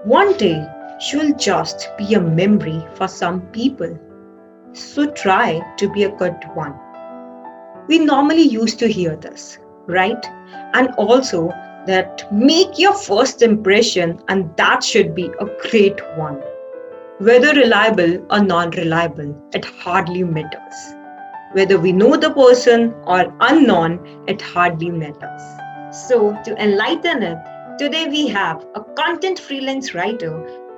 One day, she'll just be a memory for some people. So try to be a good one. We normally used to hear this, right? And also that make your first impression and that should be a great one. Whether reliable or non reliable, it hardly matters. Whether we know the person or unknown, it hardly matters. So, to enlighten it, today we have a content freelance writer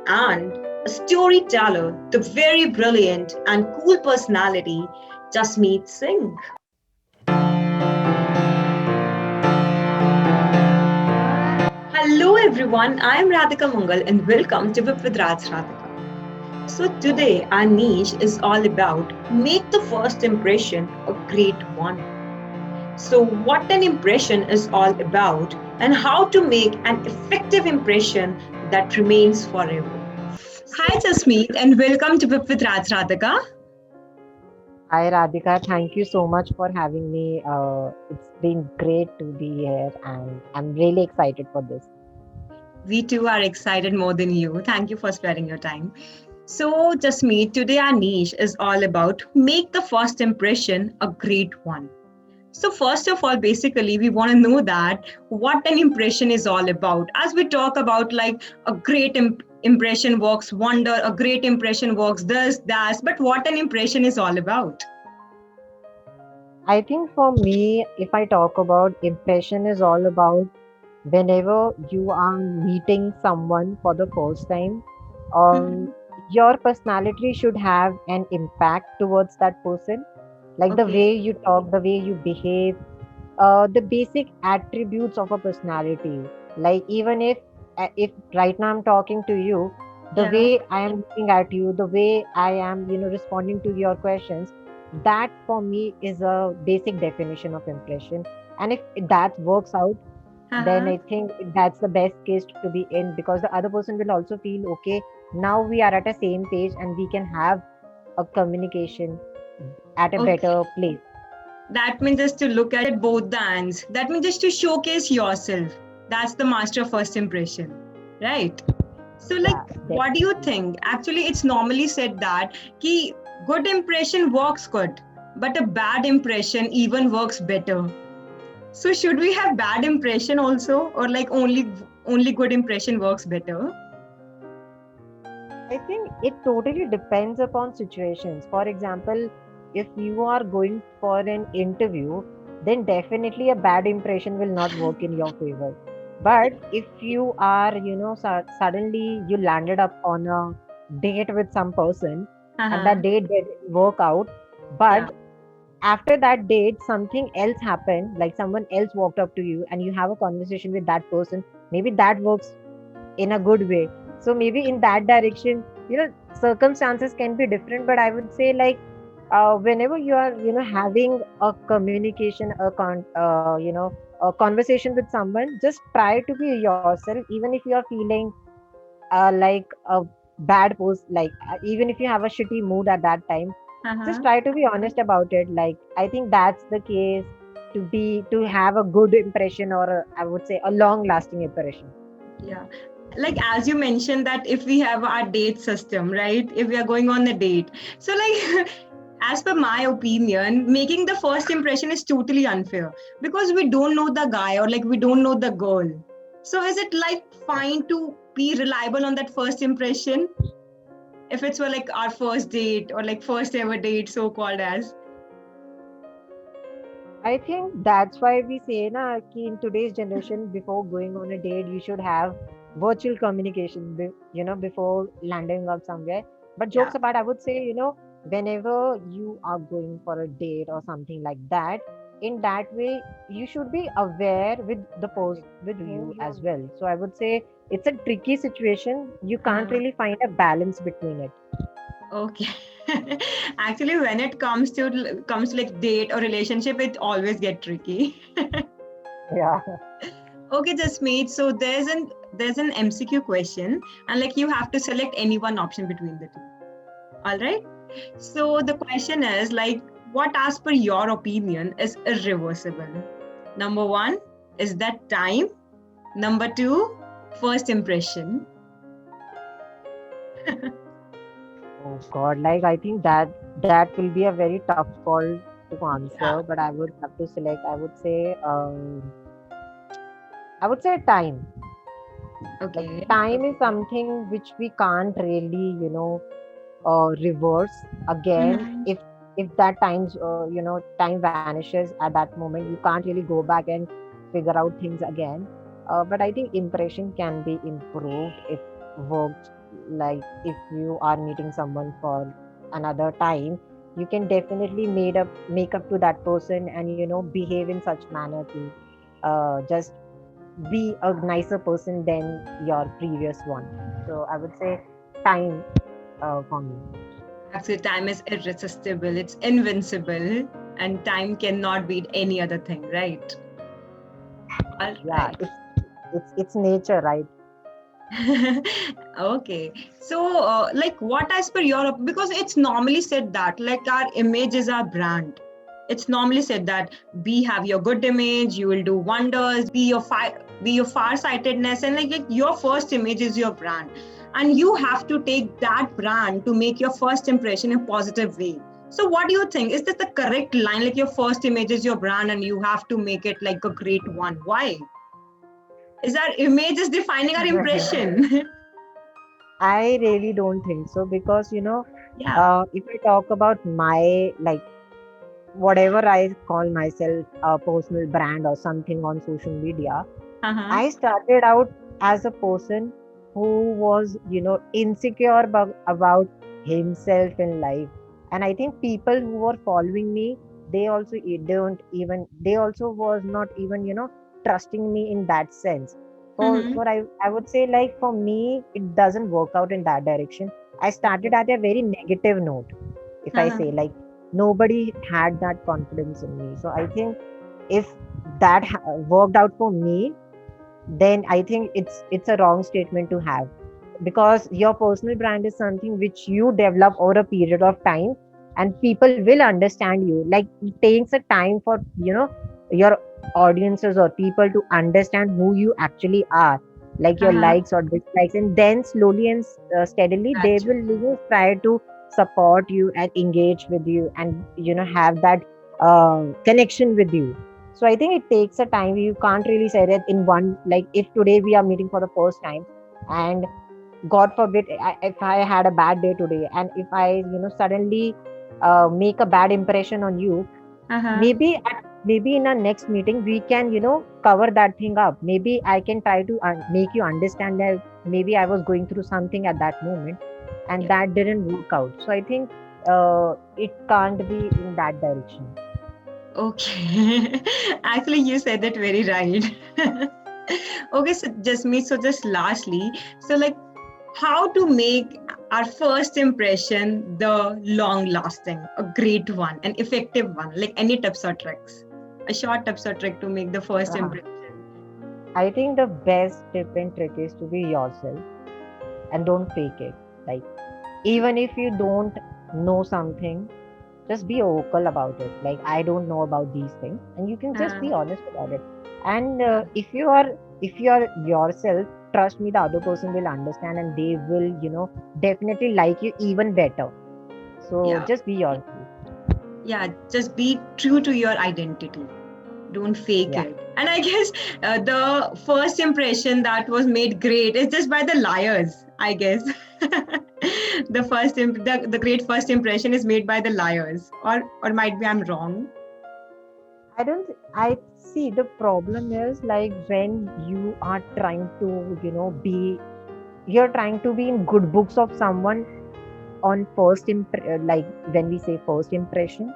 and a storyteller, the very brilliant and cool personality, Jasmeet Singh. Hello everyone, I am Radhika Mangal and welcome to Vip with Raj Radhika. So today our niche is all about make the first impression a great one. So what an impression is all about and how to make an effective impression that remains forever. Hi Jasmeet and welcome to Vip with Raj Radhika. Hi Radhika, thank you so much for having me. It's been great to be here and I'm really excited for this. We too are excited more than you. Thank you for sparing your time. So, Jasmeet, today our niche is all about make the first impression a great one. So, first of all, basically, we want to know that what an impression is all about. As we talk about like a great impression works wonder, a great impression works this, that, but what an impression is all about. I think for me, if I talk about impression is all about whenever you are meeting someone for the first time, um, Mhm. your personality should have an impact towards that person. Like the Okay. way you talk, the way you behave, the basic attributes of a personality. Like even if right now I'm talking to you, the Yeah. way I am looking at you, the way I am, responding to your questions, that for me is a basic definition of impression. And if that works out, then Uh-huh. I think that's the best case to be in, because the other person will also feel okay. Now we are at a same page and we can have a communication at a Okay. better place. That means just to look at both the ends. That means just to showcase yourself. That's the master first impression, right? So, like, Yeah, what do you definitely. think? Actually, it's normally said that ki good impression works good, but a bad impression even works better. So, should we have bad impression also, or like only good impression works better? I think it totally depends upon situations. For example, if you are going for an interview, then definitely a bad impression will not work in your favor. But if you are, suddenly you landed up on a date with some person and Uh-huh. that date didn't work out, but Yeah. after that date, something else happened, like someone else walked up to you and you have a conversation with that person, maybe that works in a good way. So maybe in that direction, circumstances can be different, but I would say like whenever you are, having a communication, a conversation with someone, just try to be yourself, even if you are feeling like a bad post, like even if you have a shitty mood at that time, just Uh-huh. try to be honest about it. Like I think that's the case to have a good impression, or I would say a long lasting impression. Yeah. Like as you mentioned that if we have our date system, right? If we are going on a date. So like as per my opinion, making the first impression is totally unfair because we don't know the guy or like we don't know the girl. So is it like fine to be reliable on that first impression if it's for like our first date or like first ever date so called as? I think that's why we say na ki in today's generation, before going on a date, you should have virtual communication, before landing up somewhere. But Yeah. jokes apart, I would say, whenever you are going for a date or something like that, in that way, you should be aware with the post with you as well. So I would say it's a tricky situation. You can't Uh-huh. really find a balance between it. Okay. Actually, when it comes to like date or relationship, it always get tricky. Yeah. Okay, Jasmeet. So there's an MCQ question, and like you have to select any one option between the two. All right. So the question is like, what, as per your opinion, is irreversible? Number one is that time. Number two, first impression. Oh God, like I think that will be a very tough call to Yeah. answer, but I would have to select. I would say time. Like Okay. time is Okay. something which we can't really, reverse again. Mhm. If that time vanishes at that moment, you can't really go back and figure out things again. But I think impression can be improved if worked. Like if you are meeting someone for another time, you can definitely make up to that person and behave in such manner to just be a nicer person than your previous one. So I would say time for me. Actually, time is irresistible, it's invincible, and time cannot beat any other thing, right? All Yeah, right. it's nature, right? Okay. So, like, what as per your because it's normally said that like our image is our brand. It's normally said that be have your good image, you will do wonders. Be your far-sightedness, and like your first image is your brand, and you have to take that brand to make your first impression in a positive way. So, what do you think? Is this the correct line? Like your first image is your brand, and you have to make it like a great one. Why? Is our image is defining our impression? I really don't think so because Yeah. if I talk about my like whatever I call myself a personal brand or something on social media, Uh-huh. I started out as a person who was, insecure about himself in life. And I think people who were following me, they also was not even, trusting me in that sense. Mm-hmm. I would say like for me, it doesn't work out in that direction. I started Okay. at a very negative note, if I say Uh-huh. like nobody had that confidence in me. So I think if worked out for me, then I think it's a wrong statement to have, because your personal brand is something which you develop over a period of time, and people will understand you. Like it takes a time for your audiences or people to understand who you actually are, like your Uh-huh. likes or dislikes, and then slowly and steadily they will Gradually. try to support you and engage with you and have that connection with you. So I think it takes a time. You can't really say that in one, like if today we are meeting for the first time, and God forbid, if I had a bad day today, and if I, suddenly make a bad impression on you, Uh-huh. maybe in our next meeting we can, cover that thing up. Maybe I can try to make you understand that maybe I was going through something at that moment, and Yeah. that didn't work out. So I think it can't be in that direction. Okay. Actually, you said that very right. Okay, so just lastly, so like how to make our first impression the long lasting, a great one, an effective one, like any tips or tricks. A short tips or trick to make the first Uh-huh. impression. I think the best tip and trick is to be yourself and don't fake it. Like, even if you don't know something, just be vocal about it. Like, I don't know about these things, and you can just Uh, be honest about it. And uh, if you are yourself, trust me, the other person will understand, and they will, definitely like you even better. So yeah. just be yourself. Yeah, just be true to your identity. Don't fake Yeah. it. And I guess the first impression that was made great is just by the liars, I guess. The great first impression is made by the liars, or might be I'm wrong. I don't. I see the problem is like when you are trying to, you're trying to be in good books of someone on like when we say first impression,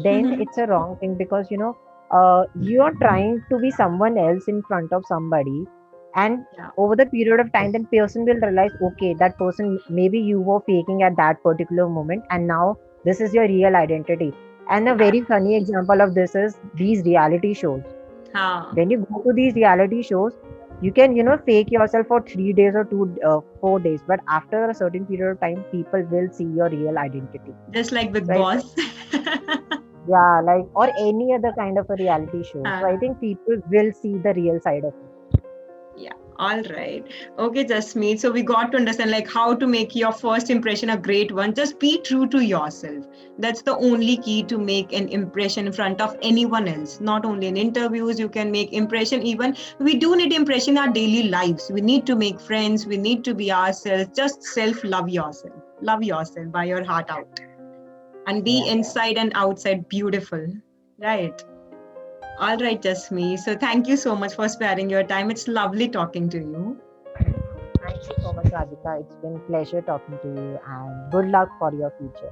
then Mhm. it's a wrong thing, because you are trying to be someone else in front of somebody, and Yeah. over the period of time then person will realize, okay, that person, maybe you were faking at that particular moment, and now this is your real identity. And a Yeah. very funny example of this is these reality shows. Huh. When you go to these reality shows, you can fake yourself for 3 days or 4 days, but after a certain period of time people will see your real identity. Just like Big So I think, Boss. yeah, like, or any other kind of a reality show, so I Uh, think people will see the real side of it. yeah. All right. Okay, Jasmeet. So we got to understand like how to make your first impression a great one. Just be true to yourself. That's the only key to make an impression in front of anyone else. Not only in interviews, you can make impression. Even we do need impression in our daily lives. We need to make friends. We need to be ourselves. Just self love yourself. Love yourself by your heart out, and be Yeah. inside and outside beautiful. Right. All right, Jasmeet. So thank you so much for sparing your time. It's lovely talking to you. Thank you so much, Radhika. It's been pleasure talking to you, and good luck for your future.